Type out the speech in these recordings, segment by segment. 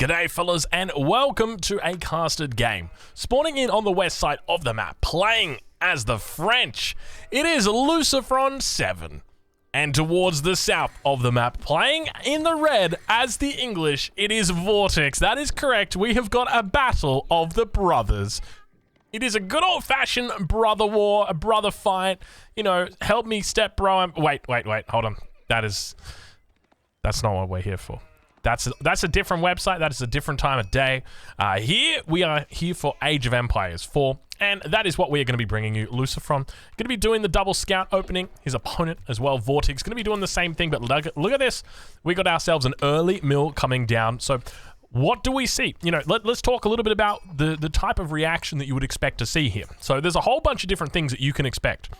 G'day fellas and welcome to a casted game. Spawning in on the west side of the map, playing as the French, it is LucifroN 7. And towards the south of the map, playing in the red as the English, it is Vortix. That is correct, we have got a battle of the brothers. It is a good old-fashioned brother war, a brother fight. You know, help me step bro. Wait, hold on. That's not what we're here for. That's a different website. That is a different time of day. Here we are here for Age of Empires 4, and that is what we are going to be bringing you. LucifroN going to be doing the double scout opening. His opponent as well, Vortix, going to be doing the same thing. But look at this. We got ourselves an early mill coming down. So what do we see? You know, let's talk a little bit about the type of reaction that you would expect to see here. So there's a whole bunch of different things that you can expect.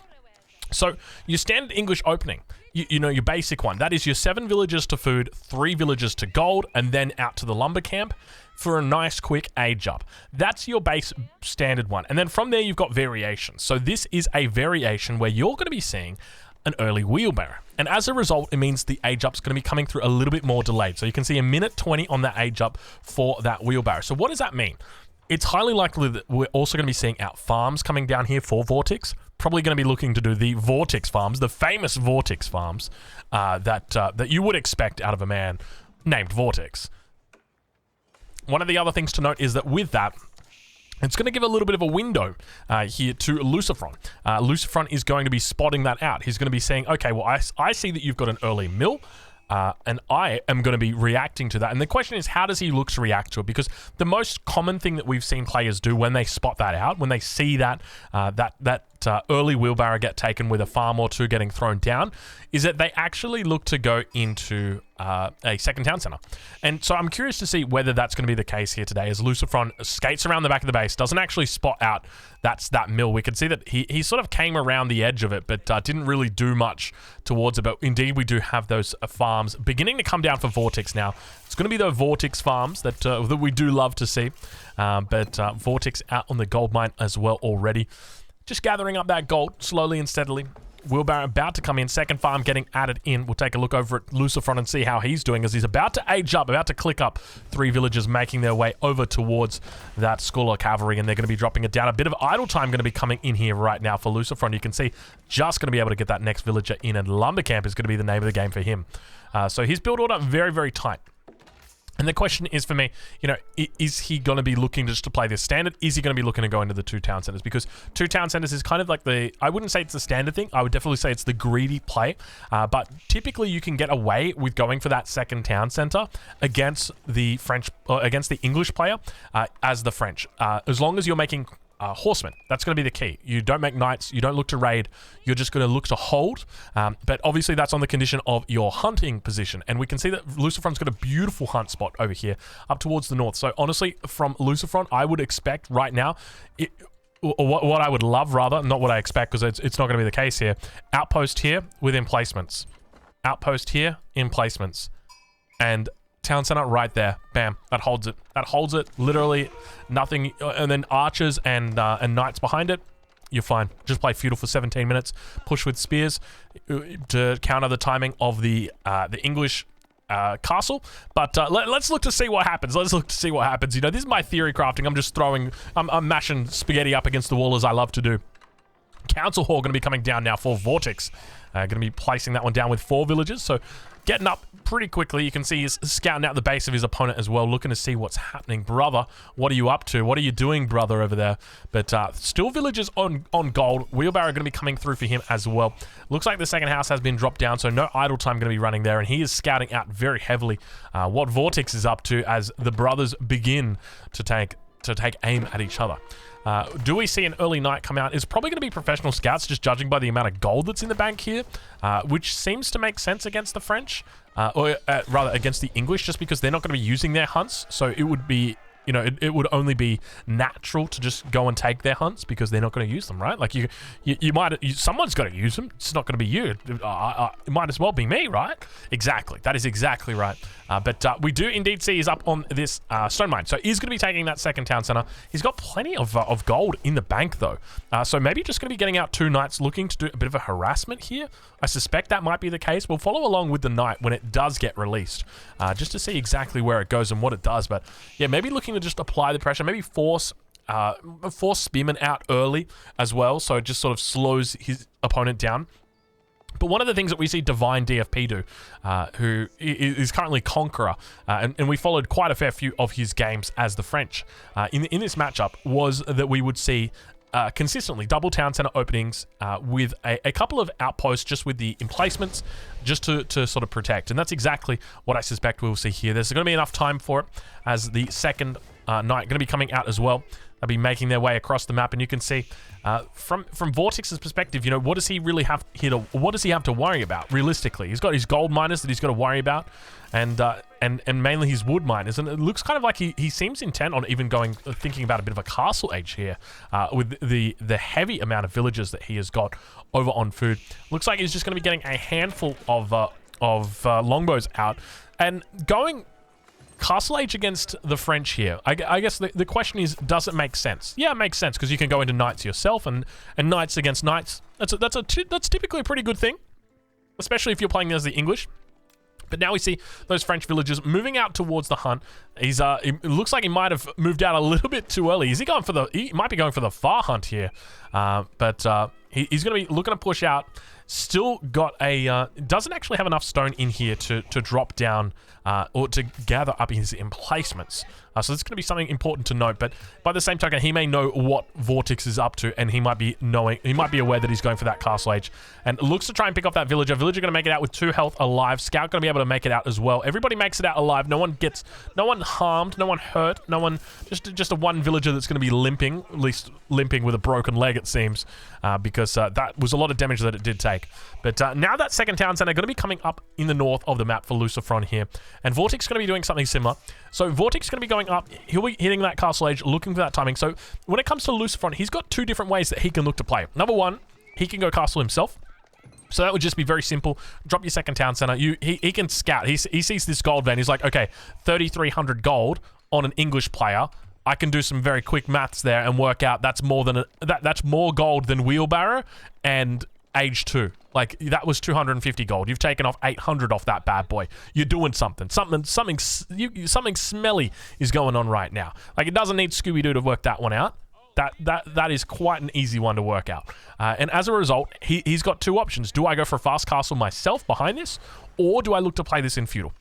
So your standard English opening, you know, your basic one, that is your 7 villagers to food, 3 villagers to gold, and then out to the lumber camp for a nice quick age up. That's your base standard one. And then from there, you've got variations. So this is a variation where you're going to be seeing an early wheelbarrow. And as a result, it means the age up's going to be coming through a little bit more delayed. So you can see a minute 20 on that age up for that wheelbarrow. So what does that mean? It's highly likely that we're also going to be seeing out farms coming down here for Vortix. Probably going to be looking to do the Vortix farms, the famous Vortix farms that you would expect out of a man named Vortix. One of the other things to note is that with that, it's going to give a little bit of a window here to LucifroN. LucifroN is going to be spotting that out. He's going to be saying, okay, well, I see that you've got an early mill. And I am going to be reacting to that. And the question is, how does he look to react to it? Because the most common thing that we've seen players do when they spot that out, when they see that early wheelbarrow get taken with a farm or two getting thrown down, is that they actually look to go into a second town center. And so I'm curious to see whether that's going to be the case here today as LucifroN skates around the back of the base, doesn't actually spot out that's that mill. We can see that he sort of came around the edge of it, but didn't really do much towards it. But indeed, we do have those farms beginning to come down for Vortix now. It's going to be the Vortix farms that we do love to see. But Vortix out on the gold mine as well already. Just gathering up that gold slowly and steadily. Wheelbarrow about to come in. Second farm getting added in. We'll take a look over at LucifroN and see how he's doing as he's about to age up, about to click up. 3 villagers making their way over towards that Scholar Cavalry, and they're going to be dropping it down. A bit of idle time going to be coming in here right now for LucifroN. You can see just going to be able to get that next villager in, and Lumber Camp is going to be the name of the game for him. So his build order very, very tight. And the question is for me, you know, is he going to be looking just to play this standard? Is he going to be looking to go into the 2 town centers? Because 2 town centers is kind of like I wouldn't say it's the standard thing. I would definitely say it's the greedy play. But typically you can get away with going for that second town center against the English player as the French. As long as you're making horsemen, that's going to be the key. You don't make knights, you don't look to raid, you're just going to look to hold, but obviously that's on the condition of your hunting position, and we can see that LucifroN's got a beautiful hunt spot over here up towards the north. So honestly, from LucifroN, I would expect right now, what I would love rather, not what I expect because it's not going to be the case here, outpost here with emplacements, outpost here, emplacements, and town center right there. Bam. That holds it. That holds it. Literally nothing. And then archers and knights behind it. You're fine. Just play feudal for 17 minutes. Push with spears to counter the timing of the English castle. But let's look to see what happens. Let's look to see what happens. You know, this is my theory crafting. I'm just I'm mashing spaghetti up against the wall as I love to do. Council Hall going to be coming down now for Vortix. Going to be placing that one down with 4 villagers. So getting up pretty quickly. You can see he's scouting out the base of his opponent as well, looking to see what's happening. Brother, what are you up to? What are you doing, brother, over there? But still villagers on gold. Wheelbarrow going to be coming through for him as well. Looks like the second house has been dropped down, so no idle time going to be running there, and he is scouting out very heavily what Vortix is up to as the brothers begin to take aim at each other. Do we see an early night come out? It's probably going to be professional scouts, just judging by the amount of gold that's in the bank here, which seems to make sense against the French, or rather against the English, just because they're not going to be using their hunts. So it would be you know, it would only be natural to just go and take their hunts because they're not going to use them, right? Like someone's got to use them. It's not going to be you. It might as well be me, right? Exactly. That is exactly right. But we do indeed see he's up on this stone mine. So he's going to be taking that second town center. He's got plenty of gold in the bank though. So maybe just going to be getting out 2 knights, looking to do a bit of a harassment here. I suspect that might be the case. We'll follow along with the knight when it does get released, just to see exactly where it goes and what it does. But yeah, maybe looking to just apply the pressure, maybe force Spearman out early as well, so it just sort of slows his opponent down. But one of the things that we see Divine DFP do, who is currently Conqueror, and we followed quite a fair few of his games as the French in this matchup, was that we would see consistently double town center openings with a couple of outposts just with the emplacements just to sort of protect. And that's exactly what I suspect we'll see here. There's going to be enough time for it as the second knight going to be coming out as well. They'll be making their way across the map, and you can see from Vortix's perspective, you know, what does he really have here to, what does he have to worry about realistically? He's got his gold miners that he's got to worry about, and mainly his wood miners, and it looks kind of like he seems intent on even thinking about a bit of a castle age here with the heavy amount of villagers that he has got over on food. Looks like he's just going to be getting a handful of longbows out and going castle age against the French here. I guess the question is, does it make sense? Yeah, it makes sense because you can go into knights yourself, and knights against knights. That's typically a pretty good thing, especially if you're playing as the English. But now we see those French villagers moving out towards the hunt. It looks like he might have moved out a little bit too early. Is he going for he might be going for the far hunt here. But he's going to be looking to push out. Still got doesn't actually have enough stone in here to drop down or to gather up his emplacements. So that's going to be something important to note. But by the same token, he may know what Vortix is up to, and he might be aware that he's going for that castle age, and looks to try and pick up that villager. Villager going to make it out with 2 health alive. Scout going to be able to make it out as well. Everybody makes it out alive. No one harmed, no one hurt, no one, just a one villager that's going to be limping, at least limping with a broken leg, it seems, because that was a lot of damage that it did take. But now that second town center going to be coming up in the north of the map for LucifroN here, and Vortix going to be doing something similar. So Vortix going to be going up, he'll be hitting that castle age, looking for that timing. So when it comes to LucifroN, he's got 2 different ways that he can look to play. Number 1, he can go castle himself. So that would just be very simple. Drop your second town center. He can scout. He sees this gold vein. He's like, okay, 3,300 gold on an English player. I can do some very quick maths there and work out that's more than that's more gold than wheelbarrow and age 2. Like, that was 250 gold. You've taken off 800 off that bad boy. You're doing something. Something smelly is going on right now. Like, it doesn't need Scooby-Doo to work that one out. That is quite an easy one to work out. And as a result, he's got 2 options. Do I go for a fast castle myself behind this, or do I look to play this in feudal?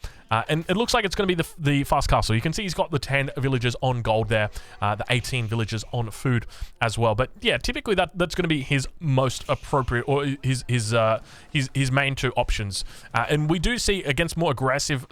And it looks like it's going to be the fast castle. You can see he's got the 10 villagers on gold there, the 18 villagers on food as well. But yeah, typically that's going to be his most appropriate, or his main 2 options. And we do see against more aggressive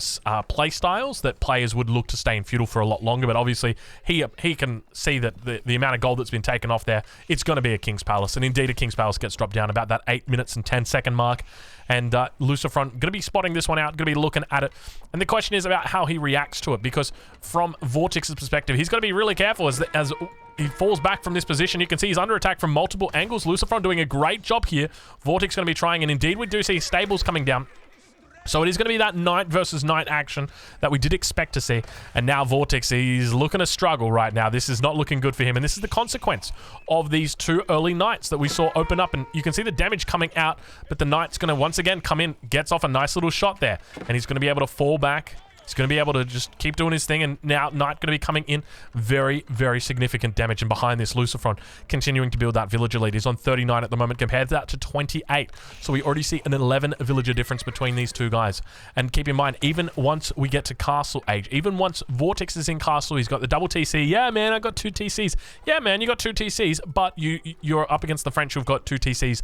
play styles that players would look to stay in feudal for a lot longer. But obviously he can see that the amount of gold that's been taken off there, it's going to be a King's Palace. And indeed a King's Palace gets dropped down about that 8 minutes and 10-second mark. And LucifroN going to be spotting this one out, going to be looking at it. And the question is about how he reacts to it, because from Vortix's perspective, he's got to be really careful as he falls back from this position. You can see he's under attack from multiple angles. LucifroN doing a great job here. Vortix going to be trying, and indeed we do see stables coming down. So it is going to be that knight versus knight action that we did expect to see. And now Vortix, he's looking to struggle right now. This is not looking good for him. And this is the consequence of these 2 early knights that we saw open up. And you can see the damage coming out. But the knight's going to once again come in, gets off a nice little shot there. And he's going to be able to fall back. He's going to be able to just keep doing his thing, and now Knight going to be coming in very, very significant damage. And behind this, LucifroN continuing to build that villager lead. He's on 39 at the moment, compared to that to 28. So we already see an 11 villager difference between these 2 guys. And keep in mind, even once we get to castle age, even once Vortix is in castle, he's got the double TC. Yeah, man, I got 2 TCs. Yeah, man, you got 2 TCs, but you're up against the French who've got 2 TCs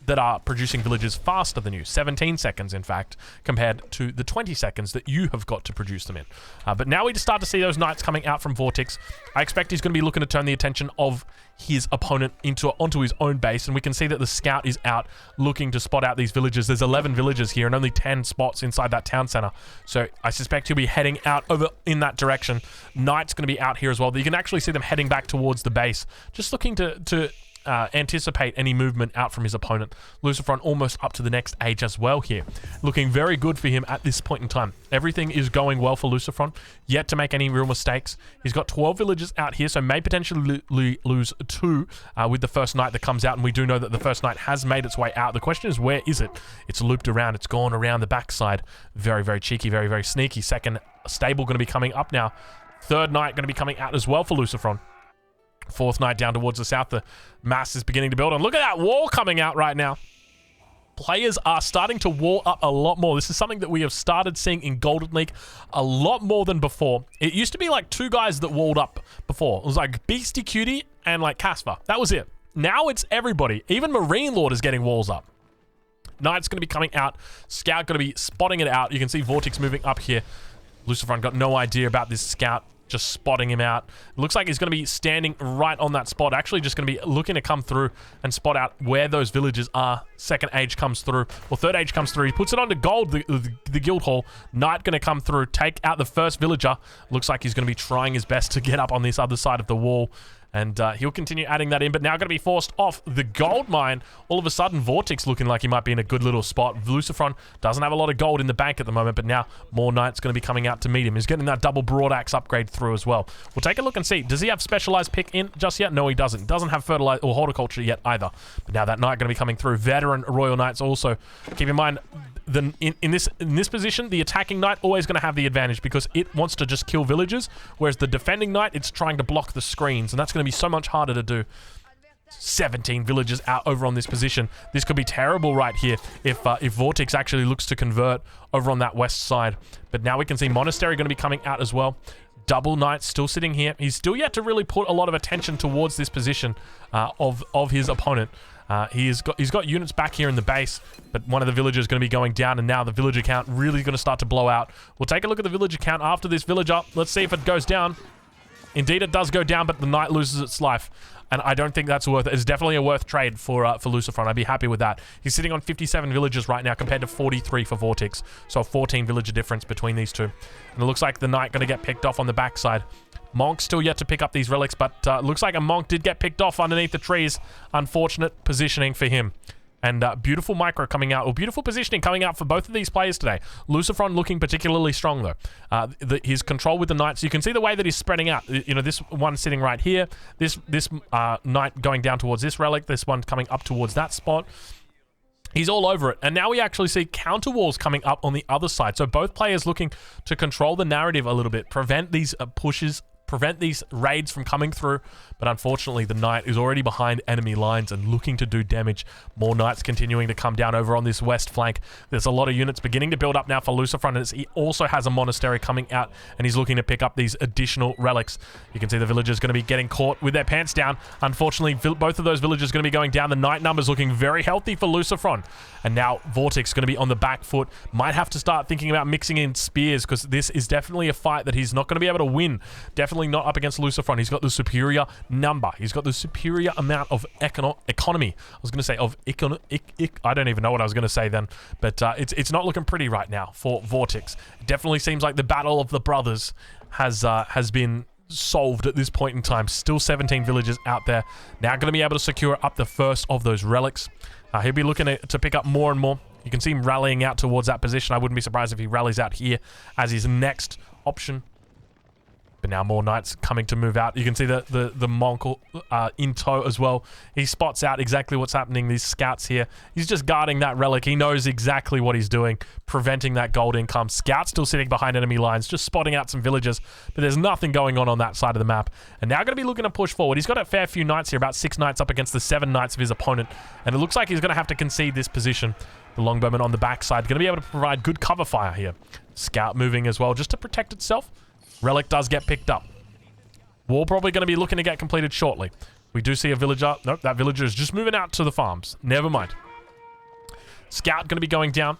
that are producing villages faster than you. 17 seconds, in fact, compared to the 20 seconds that you have got to produce them in. But now we start to see those knights coming out from Vortix. I expect he's going to be looking to turn the attention of his opponent onto his own base, and we can see that the scout is out looking to spot out these villages. There's 11 villages here and only 10 spots inside that town center, so I suspect he'll be heading out over in that direction. Knight's going to be out here as well. You can actually see them heading back towards the base, just looking to anticipate any movement out from his opponent. LucifroN almost up to the next age as well here. Looking very good for him at this point in time. Everything is going well for LucifroN. Yet to make any real mistakes. He's got 12 villages out here, so may potentially lose 2 with the first knight that comes out, and we do know that the first knight has made its way out. The question is, where is it? It's looped around. It's gone around the backside. Very, very cheeky. Very, very sneaky. Second stable going to be coming up now. Third knight going to be coming out as well for LucifroN. Fourth knight down towards the south. The mass is beginning to build, and look at that wall coming out right now. Players are starting to wall up a lot more. This is something that we have started seeing in Golden League a lot more than before. It used to be like 2 guys that walled up before. It was like Beastie Cutie and like Casper. That was it. Now it's everybody. Even Marine Lord is getting walls up. Knight's going to be coming out. Scout going to be spotting it out. You can see Vortix moving up here. LucifroN got no idea about this scout. Just spotting him out. It looks like he's going to be standing right on that spot. Actually just going to be looking to come through and spot out where those villages are. Second age comes through. Well, third age comes through. He puts it onto gold, the guild hall. Knight going to come through, take out the first villager. Looks like he's going to be trying his best to get up on this other side of the wall. And he'll continue adding that in, but now going to be forced off the gold mine. All of a sudden, Vortix looking like he might be in a good little spot. LucifroN doesn't have a lot of gold in the bank at the moment, but now more knights going to be coming out to meet him. He's getting that double broad axe upgrade through as well. We'll take a look and see. Does he have specialized pick in just yet? No, he doesn't. Doesn't have fertilizer or horticulture yet either. But now that knight going to be coming through. Veteran royal knights also. Keep in mind, in this position, the attacking knight always going to have the advantage because it wants to just kill villagers, whereas the defending knight, it's trying to block the screens, and that's going to be so much harder to do. 17 villagers out over on this position. This could be terrible right here if Vortix actually looks to convert over on that west side. But now we can see Monastery going to be coming out as well. Double knight still sitting here. He's still yet to really put a lot of attention towards this position of his opponent. He's got units back here in the base, but one of the villagers is going to be going down, and now the villager count really going to start to blow out. We'll take a look at the villager count after this villager. Let's see if it goes down. Indeed, it does go down, but the knight loses its life. And I don't think that's worth it. It's definitely a worth trade for LucifroN. I'd be happy with that. He's sitting on 57 villagers right now compared to 43 for Vortix. So a 14 villager difference between these two. And it looks like the knight going to get picked off on the backside. Monk still yet to pick up these relics, but looks like a monk did get picked off underneath the trees. Unfortunate positioning for him. And beautiful micro coming out, or beautiful positioning coming out for both of these players today. LucifroN looking particularly strong, though. His control with the knights, you can see the way that he's spreading out. You know, this one sitting right here, this knight going down towards this relic, this one coming up towards that spot. He's all over it. And now we actually see counter walls coming up on the other side. So both players looking to control the narrative a little bit, prevent these pushes, prevent these raids from coming through. But unfortunately, the knight is already behind enemy lines and looking to do damage. More knights continuing to come down over on this west flank. There's a lot of units beginning to build up now for LucifroN, and he also has a monastery coming out, and he's looking to pick up these additional relics. You can see the villagers going to be getting caught with their pants down. Unfortunately, both of those villagers going to be going down. The knight numbers looking very healthy for LucifroN. And now Vortix going to be on the back foot. Might have to start thinking about mixing in spears, because this is definitely a fight that he's not going to be able to win. Definitely not up against LucifroN. He's got the superior number. He's got the superior amount of economy. I was going to say of I don't even know what I was going to say then. But it's not looking pretty right now for Vortix. It definitely seems like the battle of the brothers has been solved at this point in time. Still 17 villagers out there. Now going to be able to secure up the first of those relics. He'll be looking to pick up more and more. You can see him rallying out towards that position. I wouldn't be surprised if he rallies out here as his next option. But now more knights coming to move out. You can see the monk in tow as well. He spots out exactly what's happening. These scouts here. He's just guarding that relic. He knows exactly what he's doing, preventing that gold income. Scout still sitting behind enemy lines, just spotting out some villagers. But there's nothing going on that side of the map. And now going to be looking to push forward. He's got a fair few knights here, about 6 knights up against the 7 knights of his opponent. And it looks like he's going to have to concede this position. The longbowman on the backside going to be able to provide good cover fire here. Scout moving as well, just to protect itself. Relic does get picked up. Wall probably going to be looking to get completed shortly. We do see a villager. Nope, that villager is just moving out to the farms. Never mind. Scout going to be going down.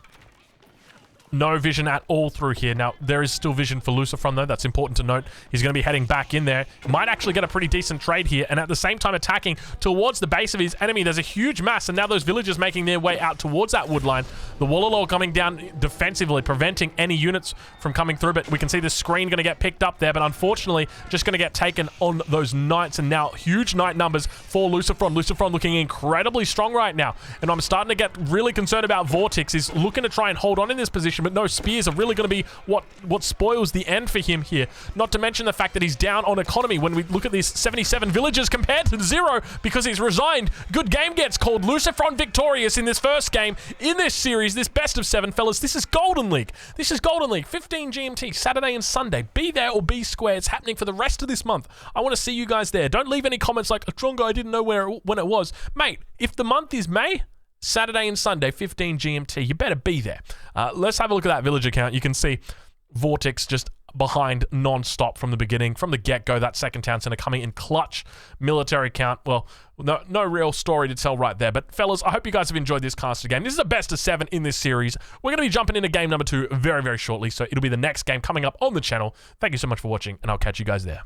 No vision at all through here. Now, there is still vision for LucifroN, though. That's important to note. He's going to be heading back in there. Might actually get a pretty decent trade here, and at the same time attacking towards the base of his enemy. There's a huge mass, and now those villagers making their way out towards that wood line. The Wallalor coming down defensively, preventing any units from coming through, but we can see the screen going to get picked up there, but unfortunately, just going to get taken on those knights, and now huge knight numbers for LucifroN. LucifroN looking incredibly strong right now, and I'm starting to get really concerned about Vortix. He's looking to try and hold on in this position, but no, spears are really going to be what spoils the end for him here. Not to mention the fact that he's down on economy when we look at these 77 villagers compared to 0 because he's resigned. Good game gets called. LucifroN victorious in this first game in this series, this best of 7, fellas. This is Golden League. This is Golden League, 15 GMT, Saturday and Sunday. Be there or be square. It's happening for the rest of this month. I want to see you guys there. Don't leave any comments like, Trongo, I didn't know when it was. Mate, if the month is May, Saturday and Sunday, 15 GMT. You better be there. Let's have a look at that villager count. You can see Vortix just behind non-stop from the beginning. From the get-go, that second town center coming in clutch. Military count, well, no real story to tell right there. But fellas, I hope you guys have enjoyed this casted game. This is the best of 7 in this series. We're going to be jumping into game number 2 very, very shortly. So it'll be the next game coming up on the channel. Thank you so much for watching, and I'll catch you guys there.